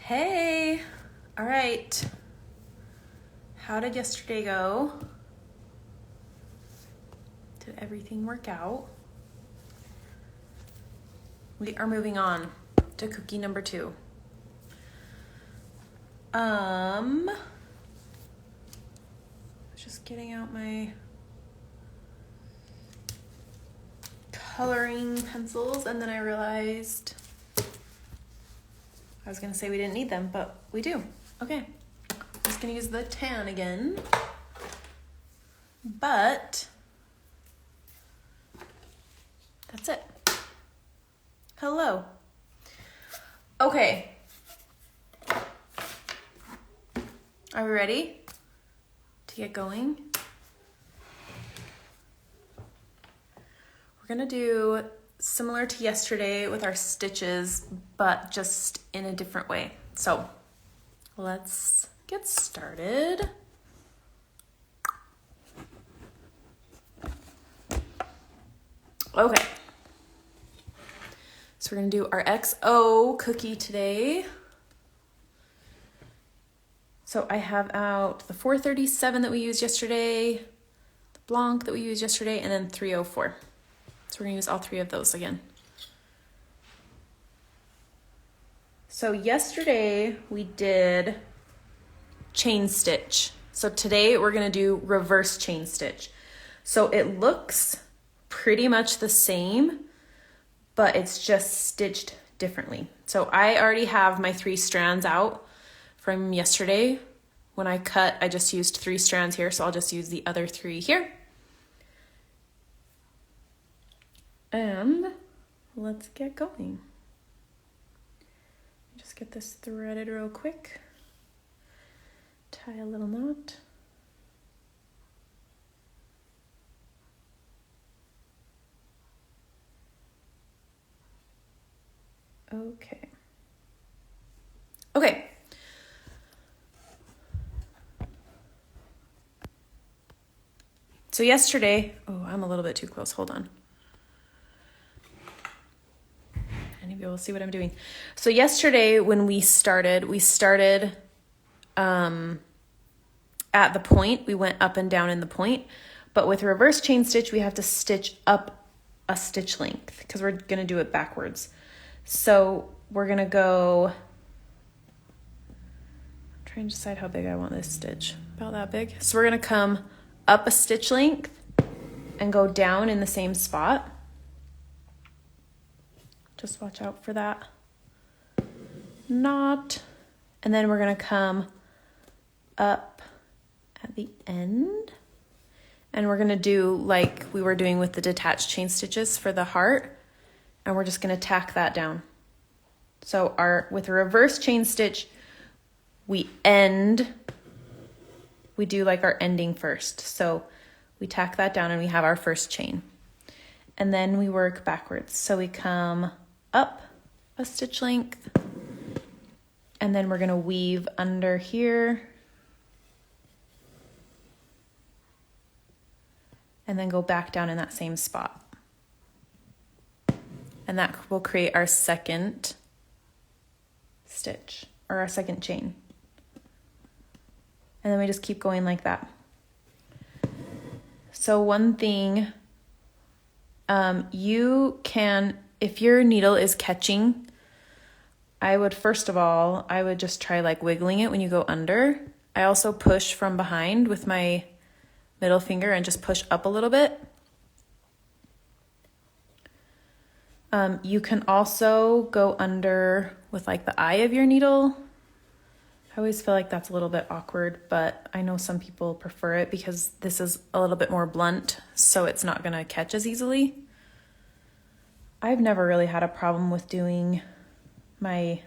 Hey, all right. How did yesterday go? Did everything work out? We are moving on to cookie number 2. Just getting out my coloring pencils, and then I realized I was gonna say we didn't need them, but we do. Okay, I'm just gonna use the tan again, but that's it. Hello. Okay. Are we ready to get going? We're gonna do similar to yesterday with our stitches, but just in a different way. So let's get started. Okay. So we're gonna do our XO cookie today. So I have out the 437 that we used yesterday, the Blanc that we used yesterday, and then 304. So we're gonna use all 3 of those again. So yesterday we did chain stitch. So today we're gonna do reverse chain stitch. So it looks pretty much the same, but it's just stitched differently. So I already have my 3 strands out from yesterday. When I cut, I just used 3 strands here, so I'll just use the other 3 here. And let's get going. Just get this threaded real quick. Tie a little knot. Okay. Okay. So yesterday, I'm a little bit too close. Hold on. Any of you will see what I'm doing. So yesterday when we started at the point. We went up and down in the point. But with reverse chain stitch, we have to stitch up a stitch length because we're going to do it backwards. So we're going to go, I'm trying to decide how big I want this stitch. About that big. So we're going to come up a stitch length and go down in the same spot. Just watch out for that knot. And then we're going to come up at the end. And we're going to do like we were doing with the detached chain stitches for the heart. And we're just going to tack that down. So with a reverse chain stitch, we do like our ending first. So we tack that down and we have our first chain. And then we work backwards. So we come up a stitch length, and then we're going to weave under here, and then go back down in that same spot. And that will create our second stitch, or our second chain. And then we just keep going like that. So one thing, you can, if your needle is catching, I would just try like wiggling it when you go under. I also push from behind with my middle finger and just push up a little bit. You can also go under with like the eye of your needle. I always feel like that's a little bit awkward, but I know some people prefer it because this is a little bit more blunt, so it's not gonna catch as easily. I've never really had a problem with doing my,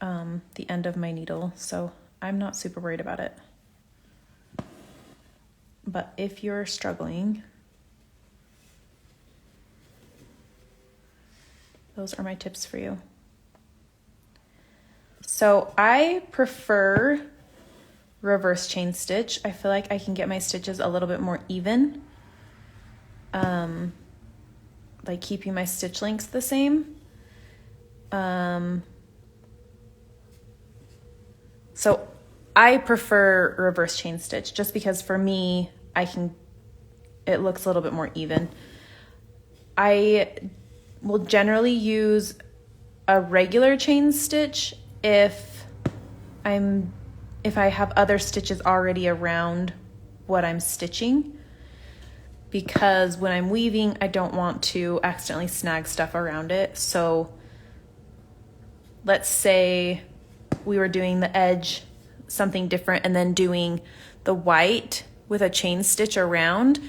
the end of my needle, so I'm not super worried about it. But if you're struggling, those are my tips for you. So I prefer reverse chain stitch. I feel like I can get my stitches a little bit more even. Like keeping my stitch lengths the same. So I prefer reverse chain stitch just because for me, it looks a little bit more even. I will generally use a regular chain stitch if I have other stitches already around what I'm stitching, because when I'm weaving, I don't want to accidentally snag stuff around it. So let's say we were doing the edge, something different, and then doing the white with a chain stitch around,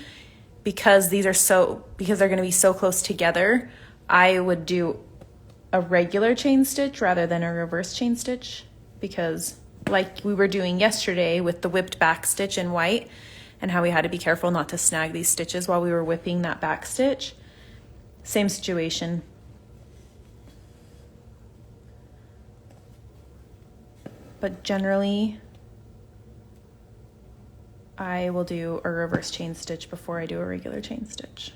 because they're going to be so close together, I would do a regular chain stitch rather than a reverse chain stitch, because like we were doing yesterday with the whipped back stitch in white and how we had to be careful not to snag these stitches while we were whipping that back stitch. Same situation. But generally, I will do a reverse chain stitch before I do a regular chain stitch.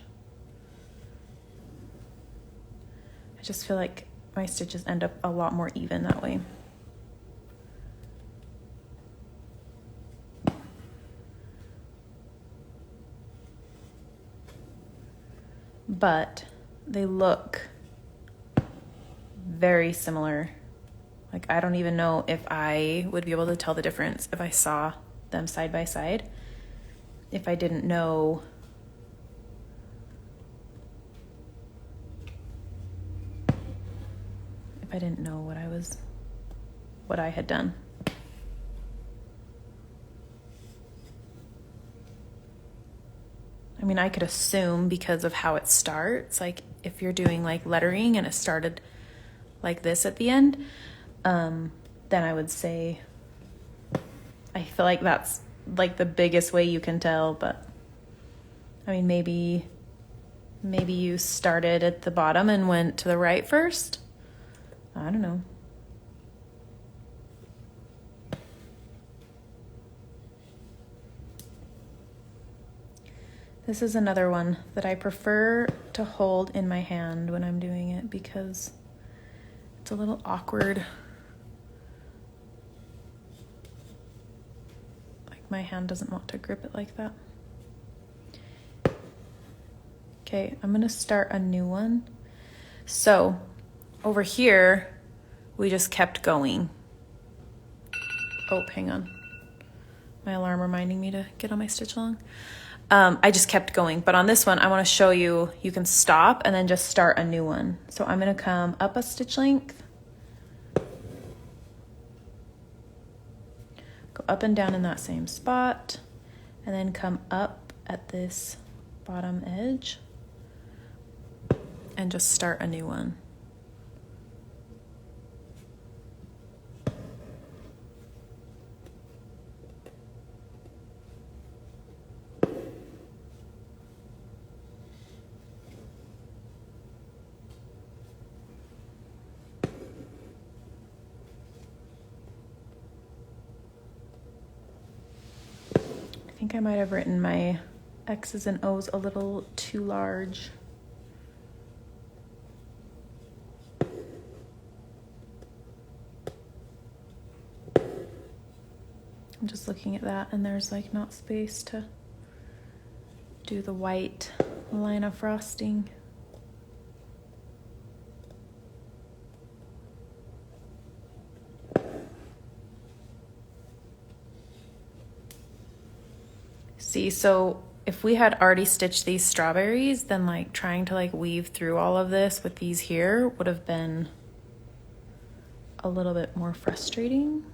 I just feel like my stitches end up a lot more even that way. But they look very similar. Like, I don't even know if I would be able to tell the difference if I saw them side by side, if I didn't know what I had done. I mean, I could assume because of how it starts, like if you're doing like lettering and it started like this at the end, then I would say, I feel like that's like the biggest way you can tell. But I mean, maybe you started at the bottom and went to the right first. I don't know. This is another one that I prefer to hold in my hand when I'm doing it because it's a little awkward. Like my hand doesn't want to grip it like that. Okay, I'm gonna start a new one. So over here, we just kept going. Oh, hang on. My alarm reminding me to get on my stitch along. I just kept going, but on this one, I want to show you, you can stop and then just start a new one. So I'm going to come up a stitch length, go up and down in that same spot, and then come up at this bottom edge and just start a new one. I think I might have written my X's and O's a little too large. I'm just looking at that and there's like not space to do the white line of frosting. See, so if we had already stitched these strawberries, then like trying to like weave through all of this with these here would have been a little bit more frustrating.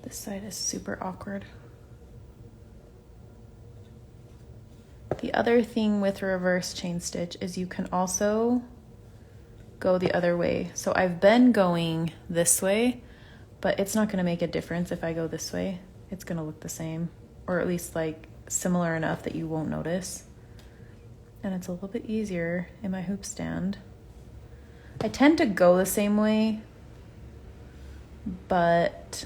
This side is super awkward. The other thing with reverse chain stitch is you can also go the other way. So I've been going this way, but it's not going to make a difference if I go this way. It's going to look the same, or at least like similar enough that you won't notice. And it's a little bit easier in my hoop stand. I tend to go the same way but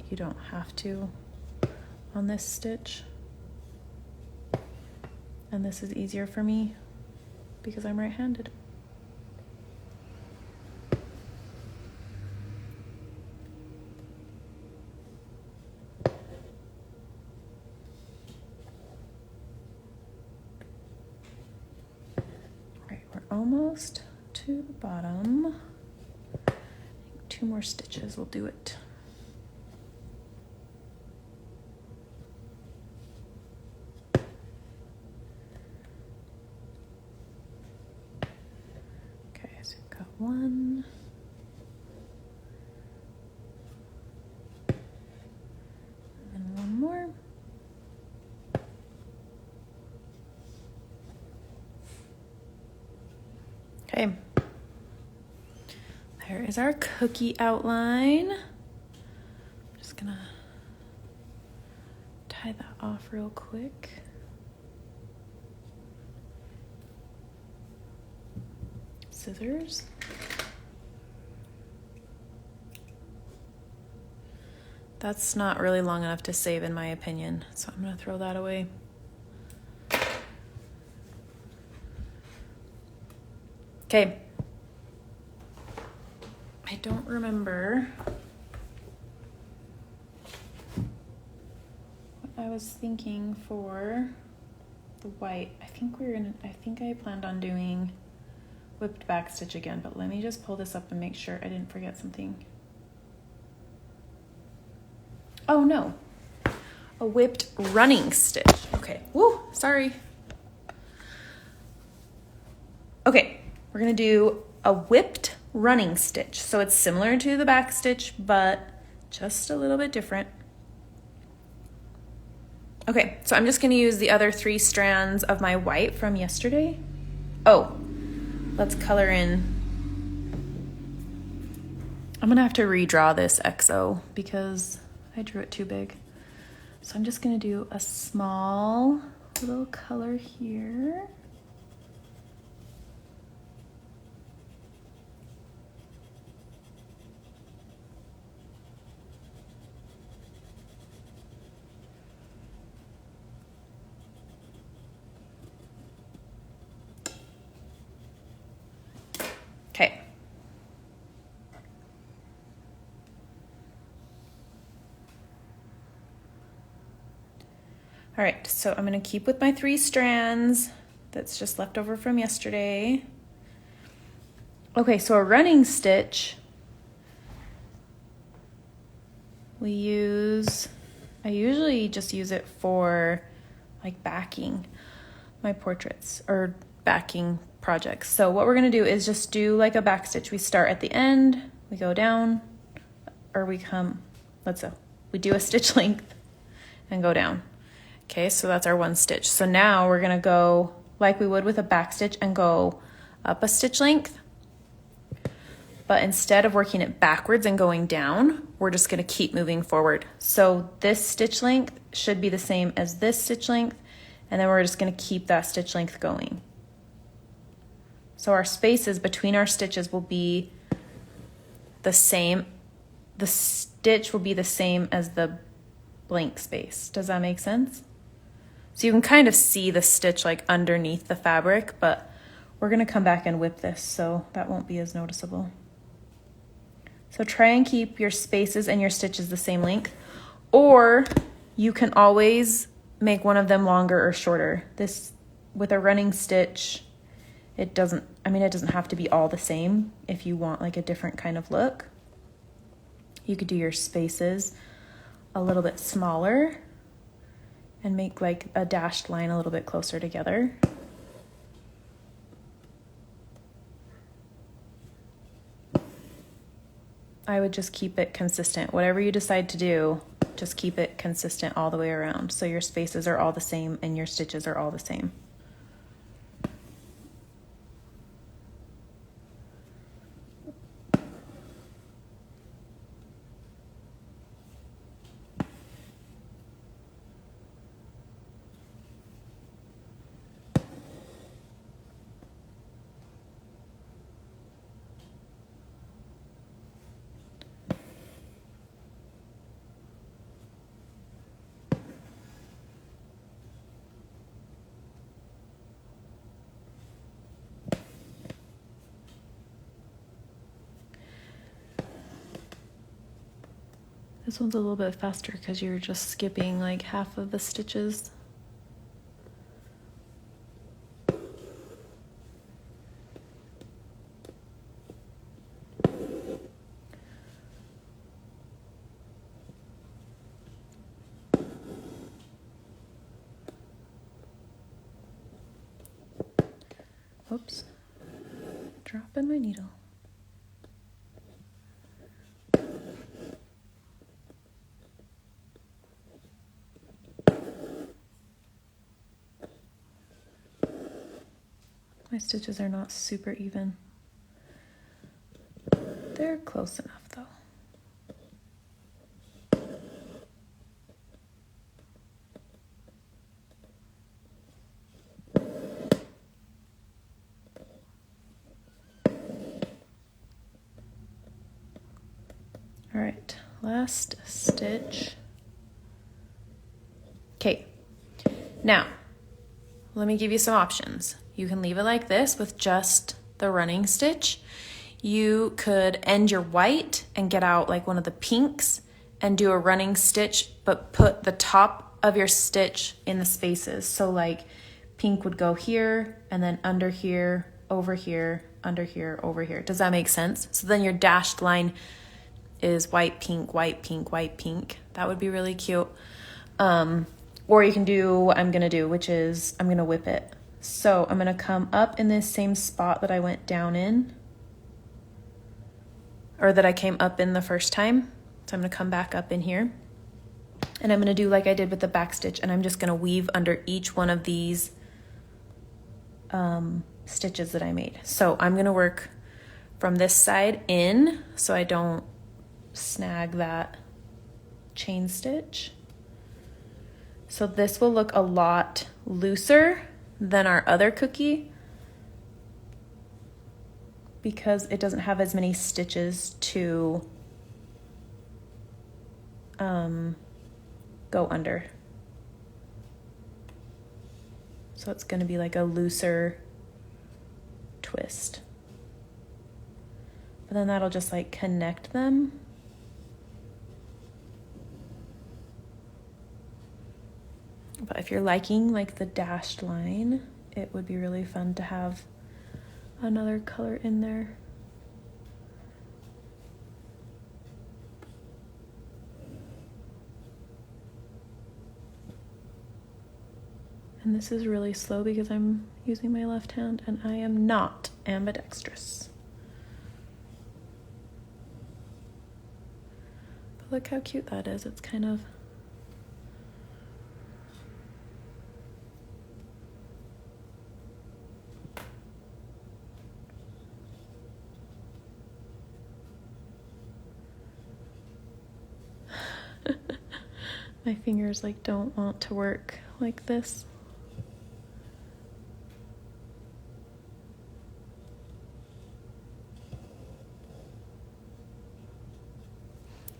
you don't have to on this stitch. And this is easier for me because I'm right-handed. Almost to the bottom. 2 more stitches will do it. Okay, so we've got 1. And 1 more. Okay, there is our cookie outline. I'm just gonna tie that off real quick. Scissors. That's not really long enough to save in my opinion, so I'm gonna throw that away. Okay. I don't remember what I was thinking for the white. I think I planned on doing whipped backstitch again, but let me just pull this up and make sure I didn't forget something. Oh no, a whipped running stitch. Okay, woo, sorry. Okay, we're gonna do a whipped running stitch. So it's similar to the back stitch, but just a little bit different. Okay, so I'm just gonna use the other 3 strands of my white from yesterday. Oh, let's color in. I'm gonna have to redraw this XO because I drew it too big. So I'm just gonna do a small little color here. Okay. All right, so I'm gonna keep with my 3 strands that's just left over from yesterday. Okay, so a running stitch, I usually just use it for like backing my portraits or backing projects. So what we're gonna do is just do like a back stitch. We start at the end, we go down, or we do a stitch length and go down. Okay, so that's our 1 stitch. So now we're gonna go like we would with a back stitch and go up a stitch length. But instead of working it backwards and going down, we're just gonna keep moving forward. So this stitch length should be the same as this stitch length, and then we're just gonna keep that stitch length going. So our spaces between our stitches will be the same. The stitch will be the same as the blank space. Does that make sense? So you can kind of see the stitch like underneath the fabric, but we're gonna come back and whip this, so that won't be as noticeable. So try and keep your spaces and your stitches the same length, or you can always make one of them longer or shorter. This, with a running stitch, it doesn't have to be all the same. If you want like a different kind of look, you could do your spaces a little bit smaller and make like a dashed line a little bit closer together. I would just keep it consistent. Whatever you decide to do, just keep it consistent all the way around. So your spaces are all the same and your stitches are all the same. This one's a little bit faster because you're just skipping like half of the stitches. Oops, dropping my needle. My stitches are not super even. They're close enough though. All right, last stitch. Okay, now let me give you some options. You can leave it like this with just the running stitch. You could end your white and get out like one of the pinks and do a running stitch, but put the top of your stitch in the spaces. So like pink would go here and then under here, over here, under here, over here. Does that make sense? So then your dashed line is white, pink, white, pink, white, pink. That would be really cute. Or you can do what I'm gonna do, which is I'm gonna whip it. So I'm gonna come up in this same spot that I went down in, or that I came up in the first time. So I'm gonna come back up in here, and I'm gonna do like I did with the back stitch, and I'm just gonna weave under each one of these stitches that I made. So I'm gonna work from this side in, so I don't snag that chain stitch. So this will look a lot looser than our other cookie because it doesn't have as many stitches to go under. So it's going to be like a looser twist. But then that'll just like connect them. But if you're liking like the dashed line, it would be really fun to have another color in there. And this is really slow because I'm using my left hand and I am not ambidextrous. But look how cute that is. It's kind of my fingers like don't want to work like this.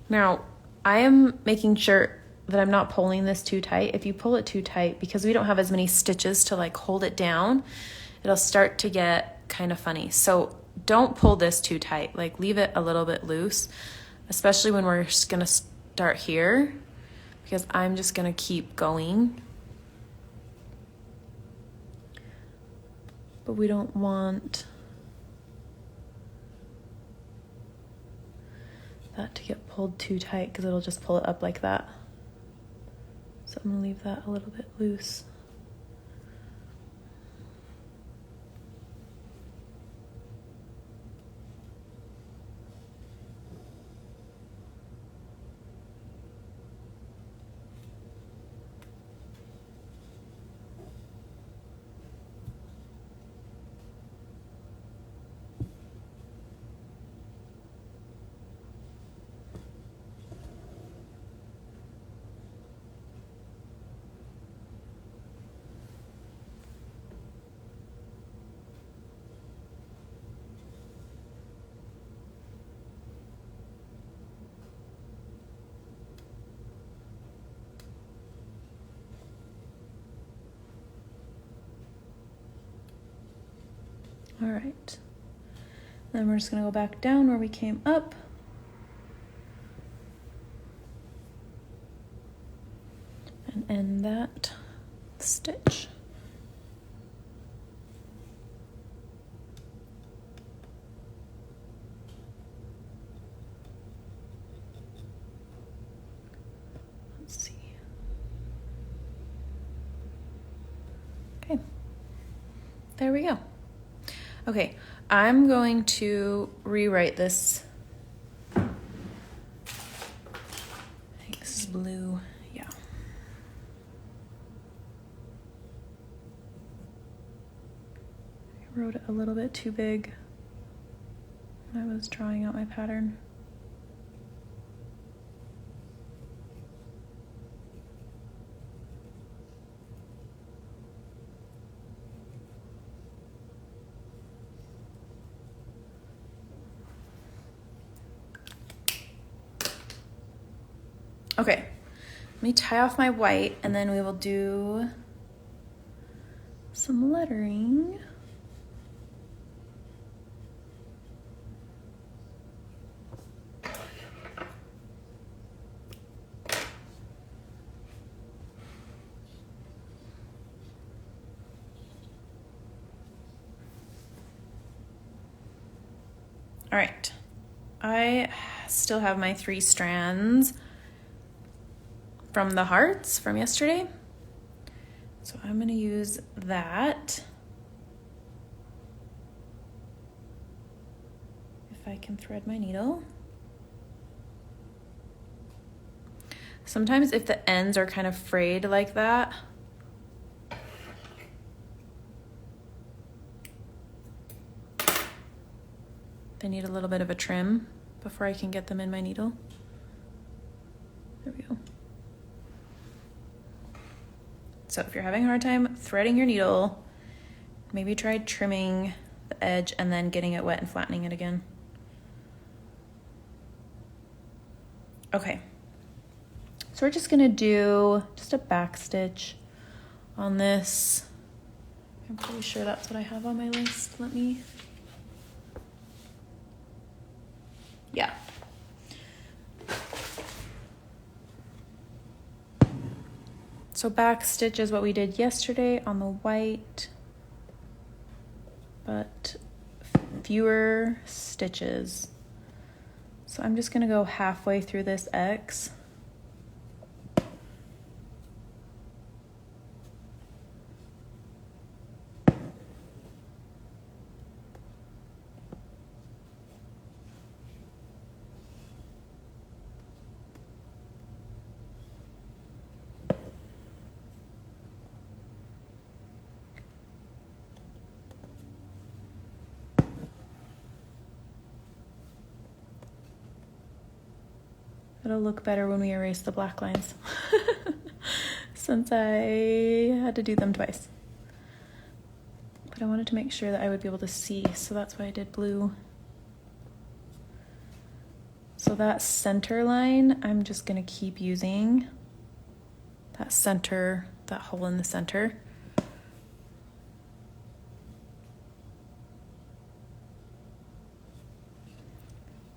Now, I am making sure that I'm not pulling this too tight. If you pull it too tight, because we don't have as many stitches to like hold it down, it'll start to get kind of funny. So don't pull this too tight, like leave it a little bit loose, especially when we're just gonna start here, because I'm just gonna keep going. But we don't want that to get pulled too tight because it'll just pull it up like that. So I'm gonna leave that a little bit loose. All right, then we're just gonna go back down where we came up. end that stitch. Let's see. Okay, there we go. Okay, I'm going to rewrite this. I think this is blue, yeah. I wrote it a little bit too big when I was drawing out my pattern. Okay, let me tie off my white and then we will do some lettering. All right, I still have my 3 strands from the hearts from yesterday. So I'm gonna use that. If I can thread my needle. Sometimes if the ends are kind of frayed like that, they need a little bit of a trim before I can get them in my needle. There we go. So if you're having a hard time threading your needle, maybe try trimming the edge and then getting it wet and flattening it again. Okay, so we're just gonna do just a back stitch on this. I'm pretty sure that's what I have on my list. Let me, yeah. So back stitch is what we did yesterday on the white, but fewer stitches. So I'm just gonna go halfway through this X. It'll look better when we erase the black lines since I had to do them twice. But I wanted to make sure that I would be able to see, so that's why I did blue. So that center line, I'm just gonna keep using that center, that hole in the center.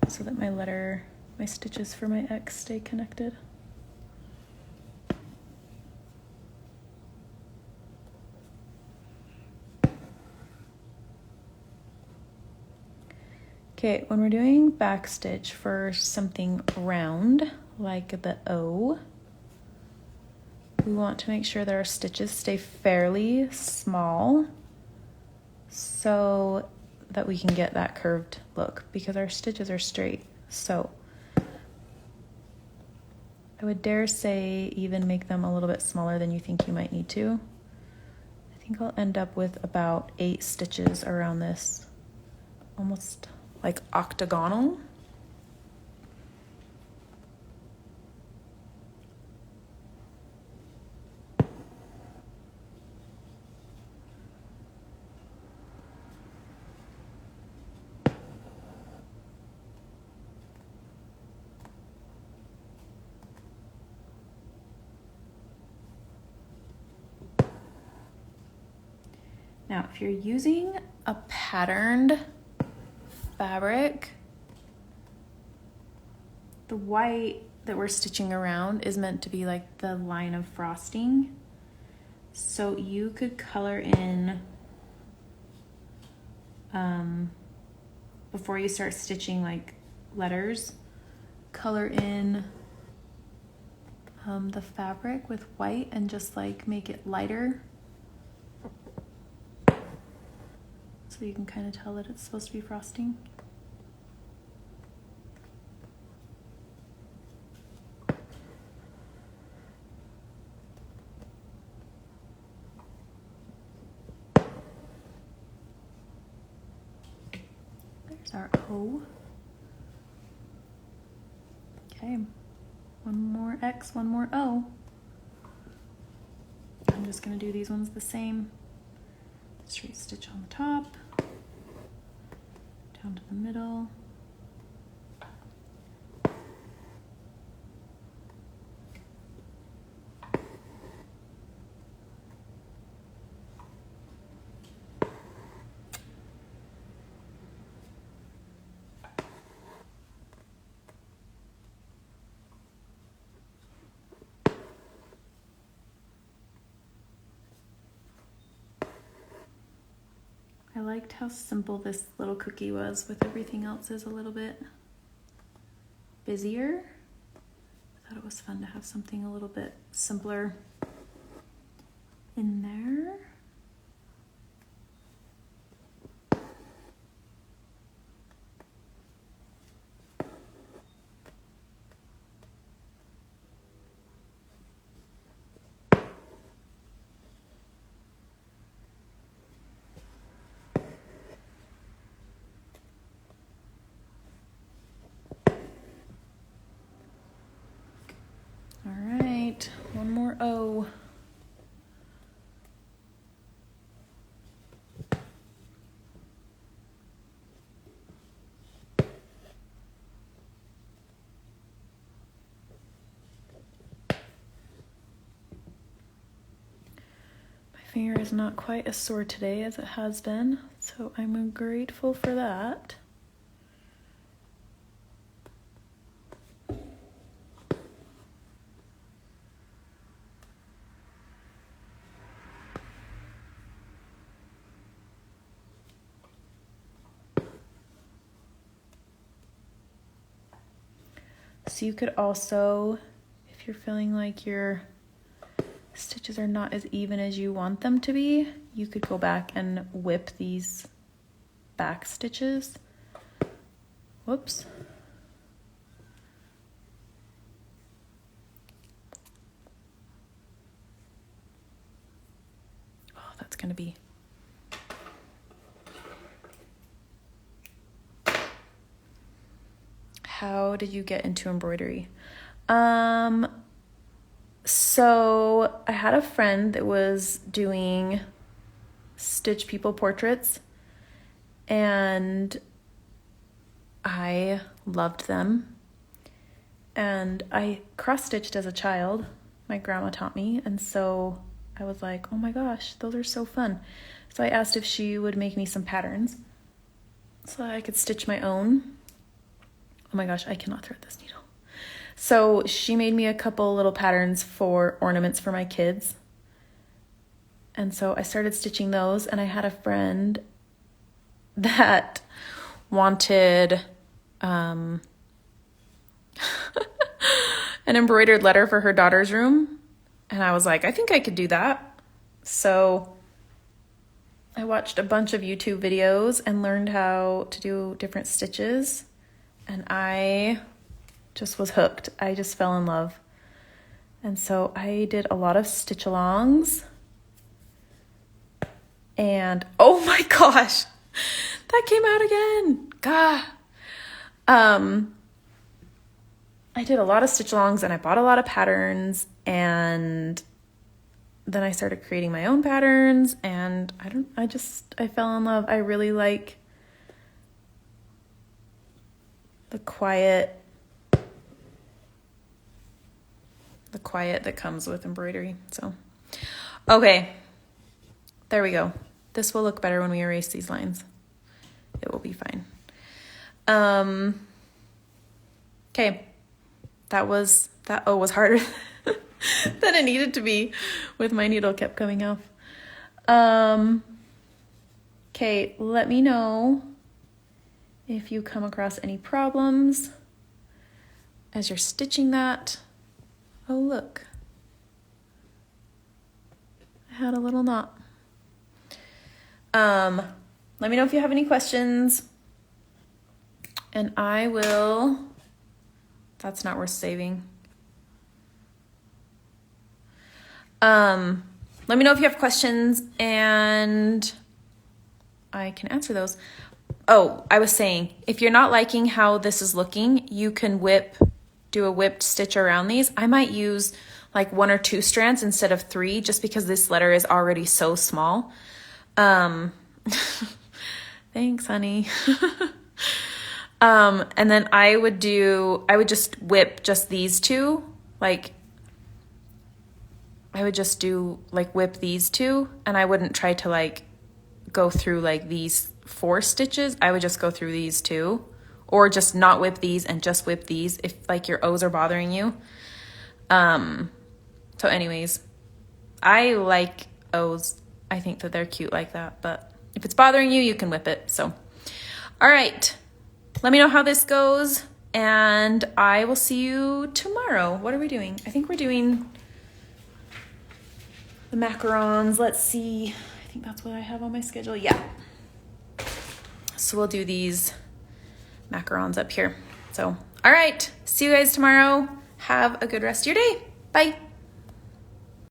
So that my letter, my stitches for my X stay connected. Okay, when we're doing back stitch for something round, like the O, we want to make sure that our stitches stay fairly small so that we can get that curved look, because our stitches are straight. So I would dare say even make them a little bit smaller than you think you might need to. I think I'll end up with about 8 stitches around this, almost like octagonal. Now, if you're using a patterned fabric, the white that we're stitching around is meant to be like the line of frosting. So you could color in before you start stitching like letters, color in the fabric with white and just like make it lighter. So you can kind of tell that it's supposed to be frosting. There's our O. Okay, one more X, one more O. I'm just gonna do these ones the same. Straight stitch on the top, down to the middle. I liked how simple this little cookie was with everything else is a little bit busier. I thought it was fun to have something a little bit simpler in there. All right, one more O. My finger is not quite as sore today as it has been, so I'm grateful for that. So you could also, if you're feeling like your stitches are not as even as you want them to be, you could go back and whip these back stitches. Whoops. Oh, that's gonna be. How did you get into embroidery? So I had a friend that was doing stitch people portraits, and I loved them. And I cross-stitched as a child. My grandma taught me, and so I was like, oh my gosh, those are so fun. So I asked if she would make me some patterns so I could stitch my own. Oh my gosh, I cannot thread this needle. So she made me a couple little patterns for ornaments for my kids. And so I started stitching those, and I had a friend that wanted an embroidered letter for her daughter's room. And I was like, I think I could do that. So I watched a bunch of YouTube videos and learned how to do different stitches. And I just was hooked. I just fell in love. And so I did a lot of stitch-alongs. And oh my gosh, that came out again. God. I did a lot of stitch-alongs, and I bought a lot of patterns, and then I started creating my own patterns, and I fell in love. I really like the quiet that comes with embroidery. So, okay, there we go. This will look better when we erase these lines. It will be fine. Okay, that O was harder than it needed to be with my needle kept coming off. Okay, let me know if you come across any problems as you're stitching that. Oh, look. I had a little knot. Let me know if you have any questions. And I will... That's not worth saving. Let me know if you have questions and I can answer those. Oh, I was saying, if you're not liking how this is looking, you can do a whipped stitch around these. I might use like 1 or 2 strands instead of 3, just because this letter is already so small. Thanks, honey. And then I would just whip just these 2, like, I would just do like whip these 2, and I wouldn't try to like go through like these 4 stitches. I would just go through these 2, or just not whip these and just whip these if like your O's are bothering you. So anyways, I like O's. I think that they're cute like that, but if it's bothering you, you can whip it. So, all right, let me know how this goes, and I will see you tomorrow. What are we doing? I think we're doing the macarons. Let's see. I think that's what I have on my schedule. Yeah. So we'll do these macarons up here. So, all right. See you guys tomorrow. Have a good rest of your day. Bye.